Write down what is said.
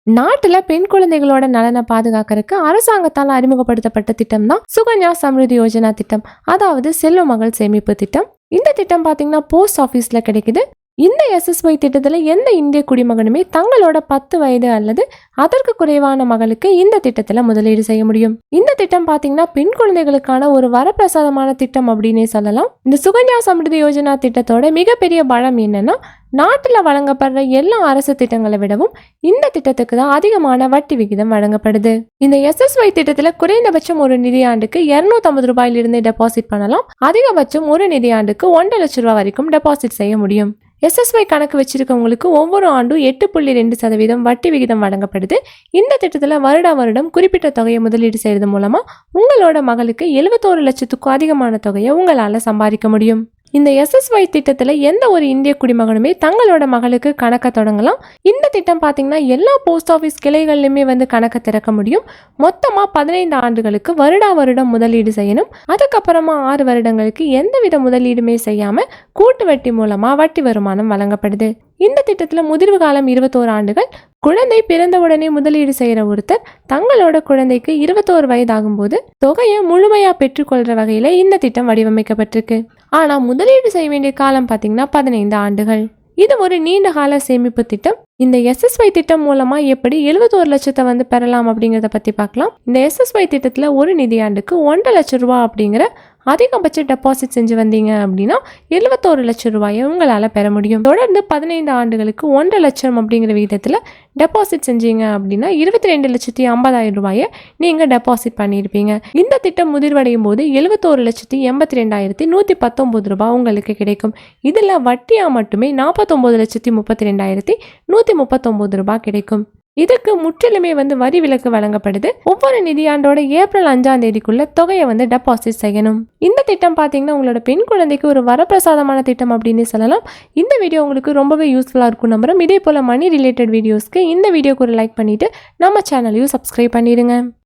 நாட்டுல பெண் குழந்தைகளோட நலனை பாதுகாக்கிறதுக்கு அரசாங்கத்தால் அறிமுகப்படுத்தப்பட்ட திட்டம் தான் சுகன்யா சம்ருதி யோஜனா திட்டம், அதாவது செல்வ மகள் சேமிப்பு திட்டம். இந்த திட்டம் பாத்தீங்கன்னா போஸ்ட் ஆபீஸ்ல கிடைக்குது. இந்த எஸ்எஸ்ஒய் திட்டத்துல எந்த இந்திய குடிமகனுமே தங்களோட 10 வயது அல்லது அதற்கு குறைவான மகளுக்கு இந்த திட்டத்துல முதலீடு செய்ய முடியும். இந்த திட்டம் பாத்தீங்கன்னா பெண் குழந்தைகளுக்கான ஒரு வரப்பிரசாதமான திட்டம் அப்படின்னே சொல்லலாம். இந்த சுகன்யா சம்ருதி யோஜனா திட்டத்தோட மிகப்பெரிய பலம் என்னன்னா, நாட்டுல வழங்கப்படுற எல்லா அரசு திட்டங்களை விடவும் இந்த திட்டத்துக்கு தான் அதிகமான வட்டி விகிதம் வழங்கப்படுது. இந்த எஸ்எஸ்ஒய் திட்டத்துல குறைந்தபட்சம் ஒரு நிதியாண்டுக்கு 250 ரூபாயிலிருந்து டெபாசிட் பண்ணலாம். அதிகபட்சம் ஒரு நிதியாண்டுக்கு 1.5 லட்சம் ரூபாய் வரைக்கும் டெபாசிட் செய்ய முடியும். எஸ்எஸ்ஒய் கணக்கு வச்சிருக்கவங்களுக்கு ஒவ்வொரு ஆண்டும் 8.2% வட்டி விகிதம் வழங்கப்படுது. இந்த திட்டத்துல வருடம் குறிப்பிட்ட தொகையை முதலீடு செய்யறது மூலமா உங்களோட மகளுக்கு 71 லட்சத்துக்கும் அதிகமான தொகையை உங்களால சம்பாதிக்க முடியும். இந்த எஸ்எஸ்ஒய் திட்டத்துல எந்த ஒரு இந்திய குடிமகனுமே தங்களோட மகளுக்கு கணக்க தொடங்கலாம். இந்த திட்டம் பாத்தீங்கன்னா எல்லா போஸ்ட் ஆபீஸ் கிளைகள்லயுமே கணக்க திறக்க முடியும். மொத்தமா 15 ஆண்டுகளுக்கு வருடம் முதலீடு செய்யணும். அதுக்கப்புறமா 6 வருடங்களுக்கு எந்தவித முதலீடுமே செய்யாம கூட்டு வட்டி மூலமா வட்டி வருமானம் வழங்கப்படுது. இந்த திட்டத்துல முதிர்வு காலம் 21 ஆண்டுகள். குழந்தை பிறந்தவுடனே முதலீடு செய்யற ஒருத்தர் தங்களோட குழந்தைக்கு 21 வயதாகும் போது தொகையை முழுமையா பெற்றுக்கொள்ற வகையில இந்த திட்டம் வடிவமைக்கப்பட்டிருக்கு. ஆனா முதலீடு செய்ய வேண்டிய காலம் பாத்தீங்கன்னா 15 ஆண்டுகள். இது ஒரு நீண்ட கால சேமிப்பு திட்டம். இந்த எஸ்எஸ்ஒய் திட்டம் மூலமா எப்படி 71 லட்சத்தை பெறலாம் அப்படிங்கறத பத்தி பார்க்கலாம். இந்த எஸ்எஸ்ஒய் திட்டத்துல ஒரு நிதியாண்டுக்கு 1.5 லட்சம் ரூபாய் அப்படிங்கிற அதிகபட்ச டெபாசிட் செஞ்சு வந்தீங்க அப்படின்னா 71 லட்சம் ரூபாயை உங்களால பெற முடியும். தொடர்ந்து 15 ஆண்டுகளுக்கு 1.5 லட்சம் அப்படிங்கிற விகிதத்துல டெபாசிட் செஞ்சீங்க அப்படின்னா 22,50,000 ரூபாயை நீங்க டெபாசிட் பண்ணியிருப்பீங்க. இந்த திட்டம் முதிர்வடையும் போது 71,82,119 ரூபாய் உங்களுக்கு கிடைக்கும். இதுல வட்டியா மட்டுமே 49,32,139 ரூபாய் கிடைக்கும். இதுக்கு முற்றிலுமே வரி விலக்கு வழங்கப்படுது. ஒவ்வொரு நிதியாண்டோட ஏப்ரல் 5ஆம் தேதிக்குள்ள தொகையை டெபாசிட் செய்யணும். இந்த திட்டம் பாத்தீங்கன்னா உங்களோட பெண் குழந்தைக்கு ஒரு வரப்பிரசாதமான திட்டம் அப்படின்னு சொல்லலாம். இந்த வீடியோ உங்களுக்கு ரொம்பவே யூஸ்ஃபுல்லா இருக்கும் நம்புறோம். இதே போல மணி ரிலேட்டட் வீடியோஸ்க்கு இந்த வீடியோக்கு ஒரு லைக் பண்ணிட்டு நம்ம சேனலையும் சப்ஸ்கிரைப் பண்ணிடுங்க.